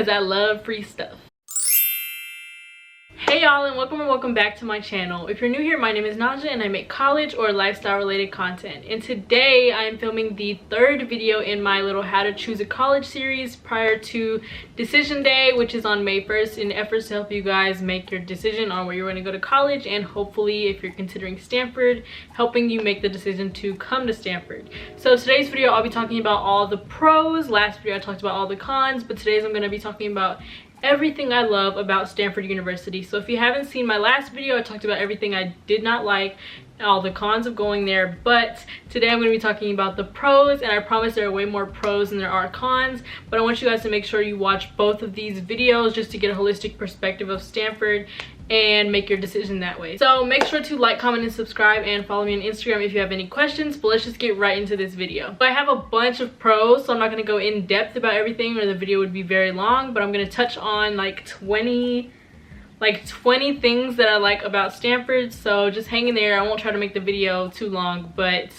because I love free stuff. Hey y'all, and welcome back to my channel. If you're new here, my name is Nazjaa and I make college or lifestyle related content. And today I am filming the third video in my little how to choose a college series prior to decision day, which is on May 1st, in efforts to help you guys make your decision on where you're going to go to college, and hopefully if you're considering Stanford, helping you make the decision to come to Stanford. So today's video I'll be talking about all the pros. Last video I talked about all the cons, but today's I'm going to be talking about everything I love about Stanford University. So if you haven't seen my last video, I talked about everything I did not like, all the cons of going there, but today I'm going to be talking about the pros, and I promise there are way more pros than there are cons, but I want you guys to make sure you watch both of these videos just to get a holistic perspective of Stanford and make your decision that way. So make sure to like, comment, and subscribe, and follow me on Instagram if you have any questions. But let's just get right into this video. So I have a bunch of pros, so I'm not going to go in depth about everything or the video would be very long, but I'm going to touch on like 20 things that I like about Stanford. So just hang in there. I won't try to make the video too long, but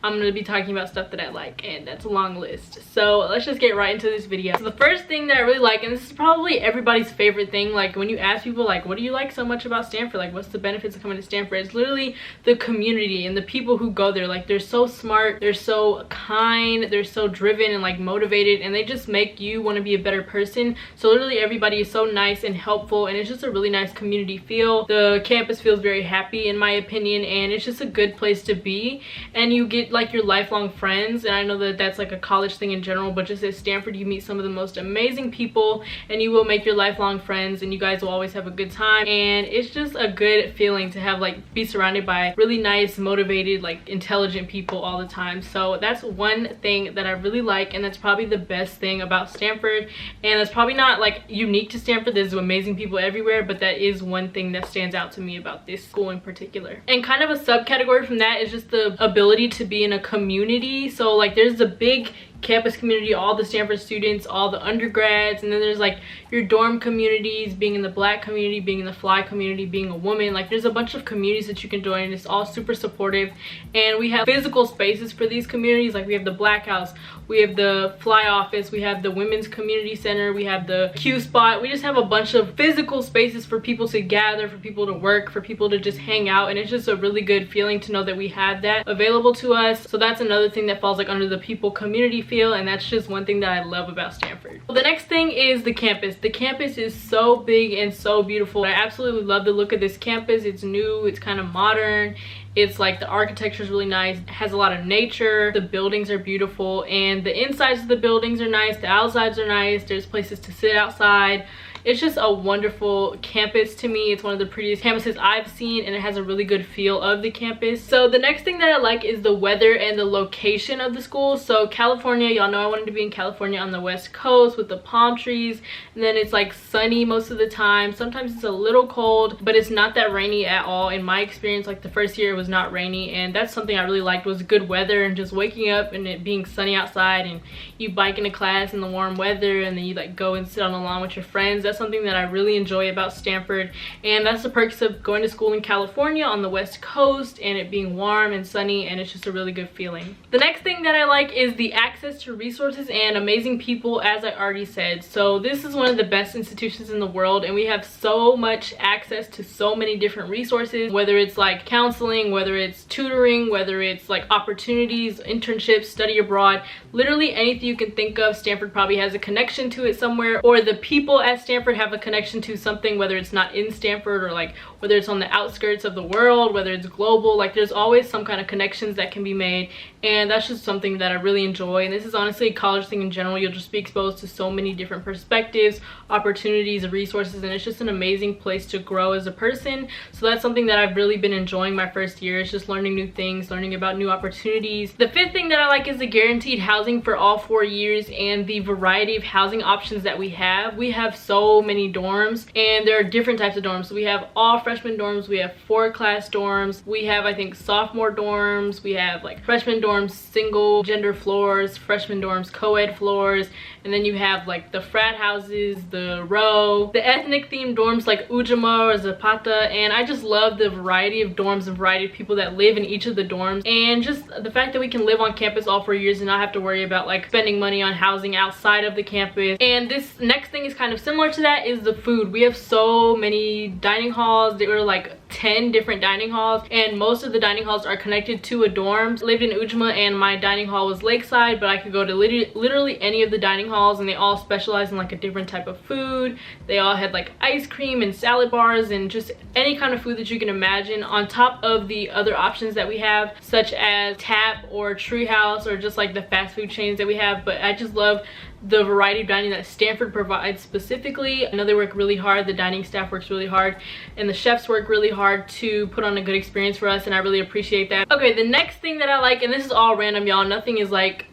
I'm going to be talking about stuff that I like, and that's a long list. So let's just get right into this video. So the first thing that I really like, and this is probably everybody's favorite thing, like when you ask people like, what do you like so much about Stanford, like what's the benefits of coming to Stanford, it's literally the community and the people who go there. Like they're so smart, they're so kind, they're so driven and like motivated, and they just make you want to be a better person. So literally everybody is so nice and helpful, and it's just a really nice community feel. The campus feels very happy in my opinion, and it's just a good place to be, and you get like your lifelong friends. And I know that that's like a college thing in general, but just at Stanford you meet some of the most amazing people, and you will make your lifelong friends, and you guys will always have a good time. And it's just a good feeling to have like be surrounded by really nice, motivated, like intelligent people all the time. So that's one thing that I really like, and that's probably the best thing about Stanford. And that's probably not like unique to Stanford, there's amazing people everywhere, but that is one thing that stands out to me about this school in particular. And kind of a subcategory from that is just the ability to be in a community. So like there's a big campus community, all the Stanford students, all the undergrads, and then there's like your dorm communities, being in the Black community, being in the Fly community, being a woman. Like there's a bunch of communities that you can join, and it's all super supportive. And we have physical spaces for these communities, like we have the Black House, we have the Fly office, we have the Women's Community Center, we have the Q spot. We just have a bunch of physical spaces for people to gather, for people to work, for people to just hang out, and it's just a really good feeling to know that we have that available to us. So that's another thing that falls like under the people community feel, and that's just one thing that I love about Stanford. Well, the next thing is the campus. The campus is so big and so beautiful. I absolutely love the look of this campus. It's new, it's kind of modern, it's like the architecture is really nice, it has a lot of nature, the buildings are beautiful, and the insides of the buildings are nice, the outsides are nice, there's places to sit outside. It's just a wonderful campus to me. It's one of the prettiest campuses I've seen, and it has a really good feel of the campus. So the next thing that I like is the weather and the location of the school. So California, y'all know I wanted to be in California on the West Coast with the palm trees, and then it's like sunny most of the time. Sometimes it's a little cold, but it's not that rainy at all. In my experience, like the first year it was not rainy, and that's something I really liked, was good weather and just waking up and it being sunny outside, and you bike into class in the warm weather, and then you like go and sit on the lawn with your friends. That's something that I really enjoy about Stanford, and that's the perks of going to school in California on the West Coast and it being warm and sunny, and it's just a really good feeling. The next thing that I like is the access to resources and amazing people, as I already said. So this is one of the best institutions in the world, and we have so much access to so many different resources, whether it's like counseling, whether it's tutoring, whether it's like opportunities, internships, study abroad, literally anything you can think of, Stanford probably has a connection to it somewhere, or the people at Stanford have a connection to something, whether it's not in Stanford or like whether it's on the outskirts of the world, whether it's global. Like there's always some kind of connections that can be made, and that's just something that I really enjoy. And this is honestly a college thing in general. You'll just be exposed to so many different perspectives, opportunities, resources, and it's just an amazing place to grow as a person. So that's something that I've really been enjoying my first year. It's just learning new things, learning about new opportunities. The fifth thing that I like is the guaranteed housing for all 4 years and the variety of housing options that we have. We have so many dorms, and there are different types of dorms. So we have all freshman dorms, we have 4-class dorms, we have I think sophomore dorms, we have like freshman dorms single gender floors, freshman dorms co-ed floors, and then you have like the frat houses, the row, the ethnic themed dorms like Ujima or Zapata. And I just love the variety of dorms and variety of people that live in each of the dorms, and just the fact that we can live on campus all 4 years and not have to worry about like spending money on housing outside of the campus. And this next thing is kind of similar to that, is the food. We have so many dining halls. There were like 10 different dining halls, and most of the dining halls are connected to a dorm. I lived in Ujma and my dining hall was lakeside, but I could go to literally any of the dining halls, and they all specialize in like a different type of food. They all had like ice cream and salad bars and just any kind of food that you can imagine, on top of the other options that we have, such as Tap or Treehouse or just like the fast food chains that we have. But I just love the variety of dining that Stanford provides specifically. I know they work really hard, the dining staff works really hard, and the chefs work really hard to put on a good experience for us, and I really appreciate that. Okay, the next thing that I like, and this is all random, y'all, nothing is like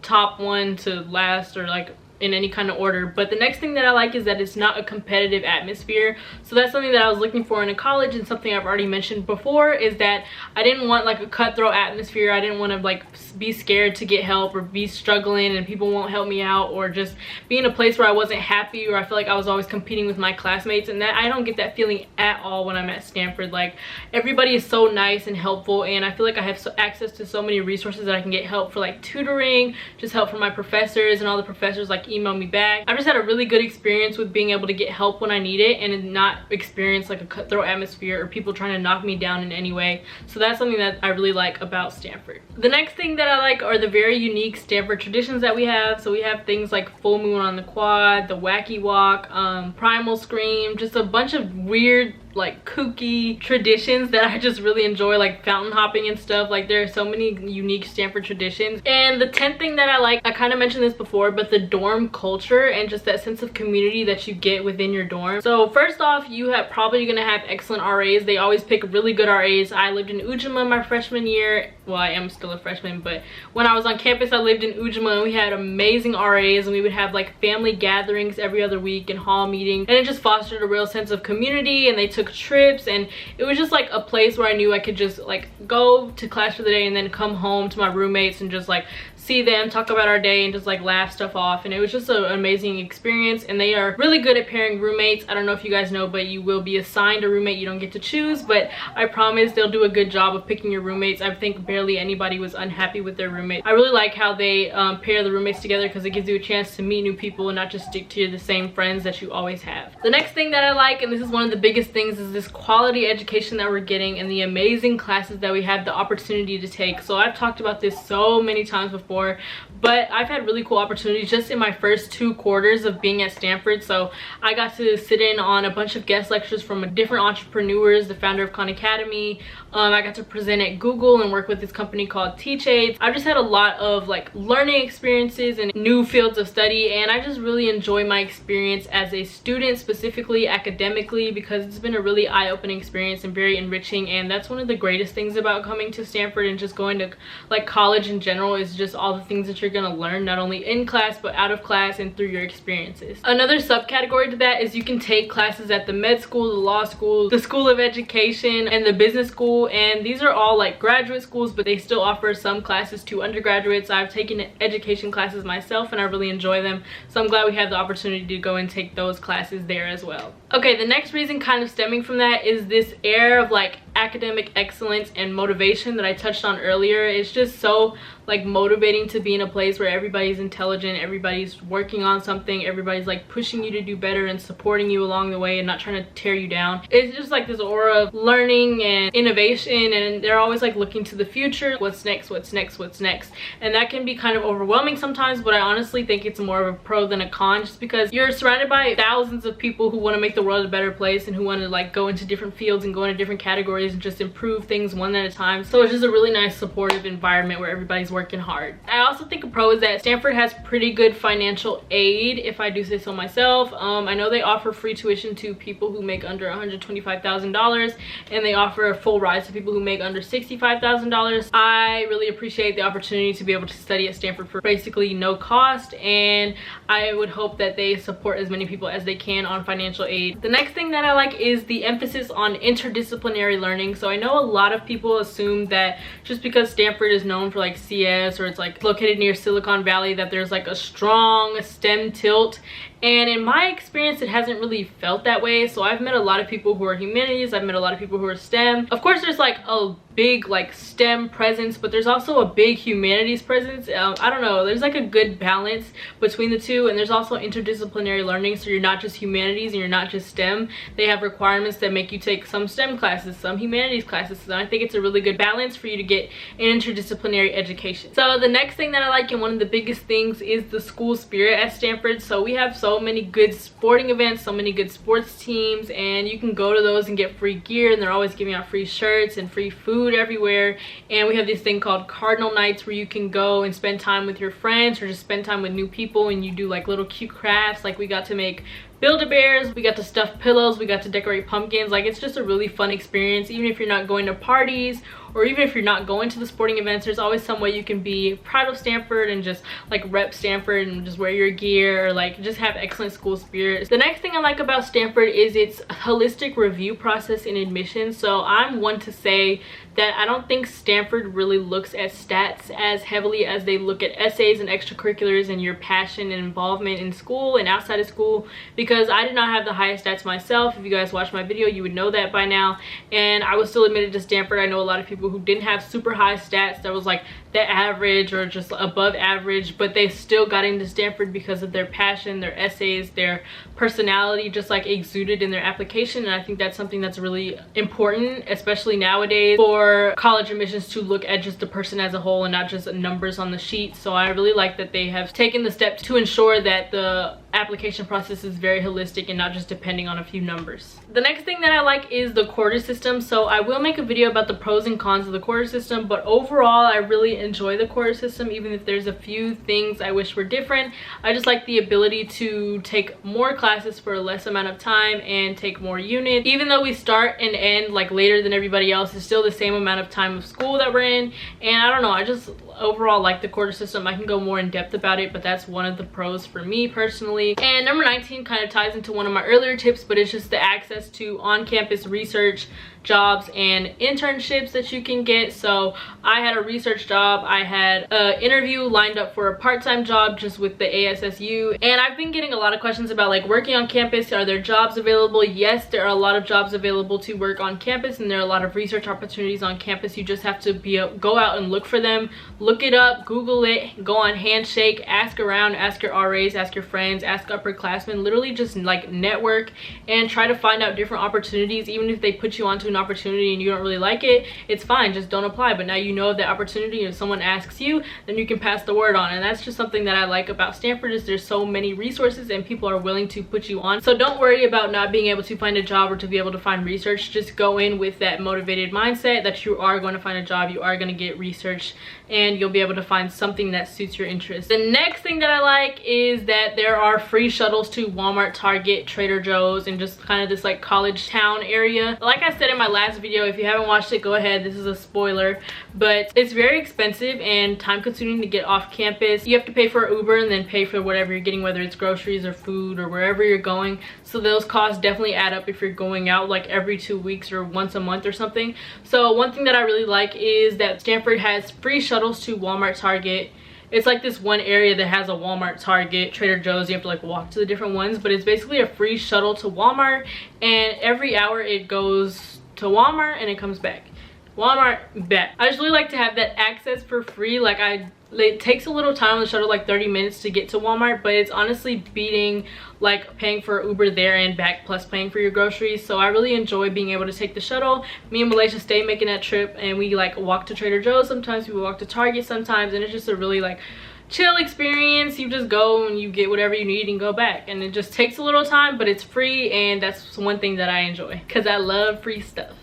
top one to last or like in any kind of order, but the next thing that I like is that it's not a competitive atmosphere. So that's something that I was looking for in a college, and something I've already mentioned before, is that I didn't want like a cutthroat atmosphere. I didn't want to like be scared to get help or be struggling and people won't help me out, or just be in a place where I wasn't happy or I feel like I was always competing with my classmates. And that I don't get that feeling at all when I'm at Stanford. Like, everybody is so nice and helpful, and I feel like I have access to so many resources that I can get help for, like tutoring, just help from my professors, and all the professors like email me back. I've just had a really good experience with being able to get help when I need it and not experience like a cutthroat atmosphere or people trying to knock me down in any way. So that's something that I really like about Stanford. The next thing that I like are the very unique Stanford traditions that we have. So we have things like full moon on the quad, the wacky walk, primal scream, just a bunch of weird like kooky traditions that I just really enjoy, like fountain hopping and stuff. Like, there are so many unique Stanford traditions. And the 10th thing that I like, I kind of mentioned this before, but the dorm culture and just that sense of community that you get within your dorm. So first off, you have probably gonna have excellent RAs. They always pick really good RAs. I lived in Ujima my freshman year. Well, I am still a freshman, but when I was on campus, I lived in Ujima, and we had amazing RAs, and we would have like family gatherings every other week and hall meetings, and it just fostered a real sense of community. And they took trips, and it was just like a place where I knew I could just like go to class for the day and then come home to my roommates and just like see them, talk about our day, and just like laugh stuff off. And it was just an amazing experience. And they are really good at pairing roommates. I don't know if you guys know, but you will be assigned a roommate. You don't get to choose, but I promise they'll do a good job of picking your roommates. I think barely anybody was unhappy with their roommate. I really like how they pair the roommates together, because it gives you a chance to meet new people and not just stick to the same friends that you always have. The next thing that I like, and this is one of the biggest things, is this quality education that we're getting and the amazing classes that we have the opportunity to take. So I've talked about this so many times before, but I've had really cool opportunities just in my first 2 quarters of being at Stanford. So I got to sit in on a bunch of guest lectures from different entrepreneurs, the founder of Khan Academy. I got to present at Google and work with this company called Teachaids. I've just had a lot of like learning experiences and new fields of study, and I just really enjoy my experience as a student, specifically academically, because it's been a really eye-opening experience and very enriching. And that's one of the greatest things about coming to Stanford and just going to like college in general, is just all the things that you're gonna learn, not only in class but out of class and through your experiences. Another subcategory to that is you can take classes at the med school, the law school, the school of education, and the business school. And these are all like graduate schools, but they still offer some classes to undergraduates. I've taken education classes myself and I really enjoy them, so I'm glad we have the opportunity to go and take those classes there as well. Okay, the next reason kind of stemming from that is this air of like academic excellence and motivation that I touched on earlier. It's just so like motivating to be in a place where everybody's intelligent, everybody's working on something, everybody's like pushing you to do better and supporting you along the way and not trying to tear you down. It's just like this aura of learning and innovation, and they're always like looking to the future. What's next, what's next, what's next? And that can be kind of overwhelming sometimes, but I honestly think it's more of a pro than a con, just because you're surrounded by thousands of people who want to make the world a better place and who want to like go into different fields and go into different categories and just improve things one at a time. So it's just a really nice supportive environment where everybody's working hard. I also think a pro is that Stanford has pretty good financial aid, if I do say so myself. I know they offer free tuition to people who make under $125,000, and they offer a full ride to people who make under $65,000. I really appreciate the opportunity to be able to study at Stanford for basically no cost, and I would hope that they support as many people as they can on financial aid. The next thing that I like is the emphasis on interdisciplinary learning. So I know a lot of people assume that just because Stanford is known for like CS, or it's like located near Silicon Valley, that there's like a strong STEM tilt. And in my experience, it hasn't really felt that way. So I've met a lot of people who are humanities, I've met a lot of people who are STEM. Of course, there's like a big like STEM presence, but there's also a big humanities presence. I don't know, there's like a good balance between the two. And there's also interdisciplinary learning, so you're not just humanities and you're not just STEM. They have requirements that make you take some STEM classes, some humanities classes, so I think it's a really good balance for you to get an interdisciplinary education. So the next thing that I like, and one of the biggest things, is the school spirit at Stanford. So we have so many good sporting events, so many good sports teams, and you can go to those and get free gear, and they're always giving out free shirts and free food everywhere. And we have this thing called Cardinal Knights where you can go and spend time with your friends or just spend time with new people, and you do like little cute crafts. Like we got to make Build-A-Bears, we got to stuff pillows, we got to decorate pumpkins. Like it's just a really fun experience. Even if you're not going to parties, or even if you're not going to the sporting events, there's always some way you can be proud of Stanford and just like rep Stanford and just wear your gear, or like just have excellent school spirit. The next thing I like about Stanford is its holistic review process in admissions. So I'm one to say that I don't think Stanford really looks at stats as heavily as they look at essays and extracurriculars and your passion and involvement in school and outside of school, because I did not have the highest stats myself. If you guys watched my video, you would know that by now. And I was still admitted to Stanford. I know a lot of people who didn't have super high stats, that was like the average or just above average, but they still got into Stanford because of their passion, their essays, their personality just like exuded in their application. And I think that's something that's really important, especially nowadays, for college admissions, to look at just the person as a whole and not just numbers on the sheet. So I really like that they have taken the steps to ensure that the application process is very holistic and not just depending on a few numbers. The next thing that I like is the quarter system. So I will make a video about the pros and cons of the quarter system, but overall I really enjoy the quarter system, even if there's a few things I wish were different. I just like the ability to take more classes for a less amount of time and take more units. Even though we start and end like later than everybody else, it's still the same amount of time of school that we're in. And I don't know, I just overall like the quarter system. I can go more in depth about it, but that's one of the pros for me personally. And number 19 kind of ties into one of my earlier tips, but it's just the access to on-campus research, jobs, and internships that you can get. So I had a research job, I had an interview lined up for a part-time job just with the ASSU, and I've been getting a lot of questions about like working on campus. Are there jobs available? Yes, there are a lot of jobs available to work on campus, and there are a lot of research opportunities on campus. You just have to go out and look for them, look it up, Google it, go on Handshake, ask around, ask your RAs, ask your friends, ask upperclassmen, literally just like network and try to find out different opportunities. Even if they put you onto an opportunity and you don't really like it, it's fine, just don't apply. But now you know the opportunity, if someone asks you, then you can pass the word on. And that's just something that I like about Stanford, is there's so many resources and people are willing to put you on. So don't worry about not being able to find a job or to be able to find research. Just go in with that motivated mindset that you are going to find a job, you are going to get research, and you'll be able to find something that suits your interest. The next thing that I like is that there are free shuttles to Walmart, Target, Trader Joe's, and just kind of this like college town area. Like I said in my last video, if you haven't watched it, go ahead, this is a spoiler, but it's very expensive and time consuming to get off campus. You have to pay for Uber and then pay for whatever you're getting, whether it's groceries or food or wherever you're going. So those costs definitely add up if you're going out like every 2 weeks or once a month or something. So one thing that I really like is that Stanford has free shuttles to Walmart, Target. It's like this one area that has a Walmart, Target, Trader Joe's. You have to like walk to the different ones, but it's basically a free shuttle to Walmart, and every hour it goes to Walmart and it comes back. Walmart, back. I just really like to have that access for free. Like it takes a little time on the shuttle, like 30 minutes to get to Walmart, but it's honestly beating like paying for Uber there and back plus paying for your groceries. So I really enjoy being able to take the shuttle. Me and Malaysia stay making that trip, and we like walk to Trader Joe's sometimes, we walk to Target sometimes, and it's just a really like chill experience. You just go and you get whatever you need and go back, and it just takes a little time, but it's free, and that's one thing that I enjoy because I love free stuff.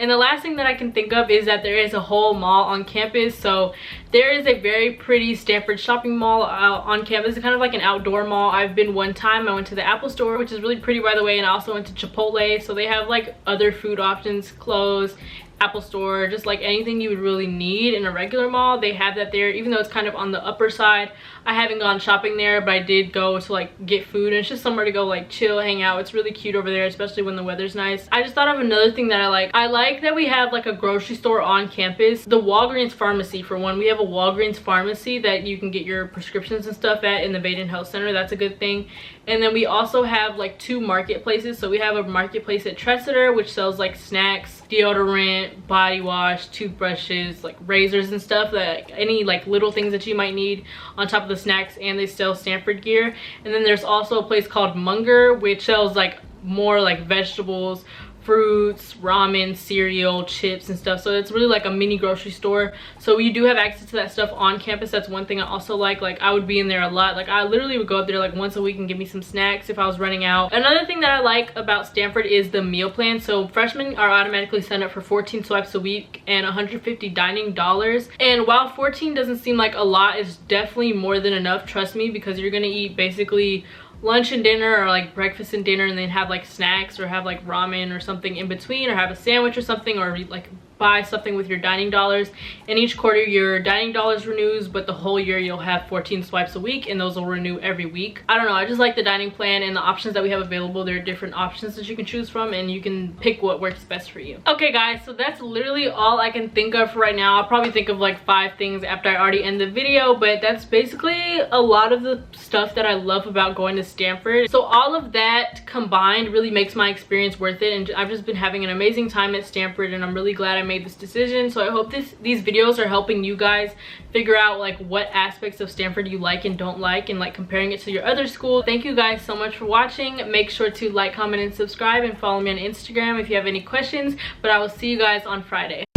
And the last thing that I can think of is that there is a whole mall on campus. So there is a very pretty Stanford shopping mall on campus. It's kind of like an outdoor mall. I've been one time. I went to the Apple store, which is really pretty, by the way, and I also went to Chipotle. So they have like other food options, clothes, Apple Store, just like anything you would really need in a regular mall, they have that there. Even though it's kind of on the upper side, I haven't gone shopping there, but I did go to like get food, and it's just somewhere to go like chill, hang out. It's really cute over there, especially when the weather's nice. I just thought of another thing that I like that we have like a grocery store on campus. The Walgreens pharmacy, for one. We have a Walgreens pharmacy that you can get your prescriptions and stuff at in the Baden Health Center. That's a good thing. And then we also have like 2 marketplaces. So we have a marketplace at Treasurer, which sells like snacks, deodorant, body wash, toothbrushes, like razors and stuff, that any like little things that you might need on top of the snacks, and they sell Stanford gear. And then there's also a place called Munger, which sells like more like vegetables, fruits, ramen, cereal, chips and stuff. So it's really like a mini grocery store. So you do have access to that stuff on campus. That's one thing I also like I would be in there a lot. Like I literally would go up there like once a week and get me some snacks if I was running out. Another thing that I like about Stanford is the meal plan. So freshmen are automatically signed up for 14 swipes a week and 150 dining dollars. And while 14 doesn't seem like a lot, it's definitely more than enough, trust me, because you're gonna eat basically lunch and dinner, or like breakfast and dinner, and then have like snacks or have like ramen or something in between, or have a sandwich or something, or like buy something with your dining dollars. And each quarter your dining dollars renews, but the whole year you'll have 14 swipes a week, and those will renew every week. I don't know, I just like the dining plan and the options that we have available. There are different options that you can choose from, and you can pick what works best for you. Okay guys, so that's literally all I can think of for right now. I'll probably think of like 5 things after I already end the video, but that's basically a lot of the stuff that I love about going to Stanford. So all of that combined really makes my experience worth it, and I've just been having an amazing time at Stanford, and I'm really glad I made this decision. So I hope these videos are helping you guys figure out like what aspects of Stanford you like and don't like, and like comparing it to your other school. Thank you guys so much for watching. Make sure to like, comment, and subscribe, and follow me on Instagram if you have any questions. But I will see you guys on Friday.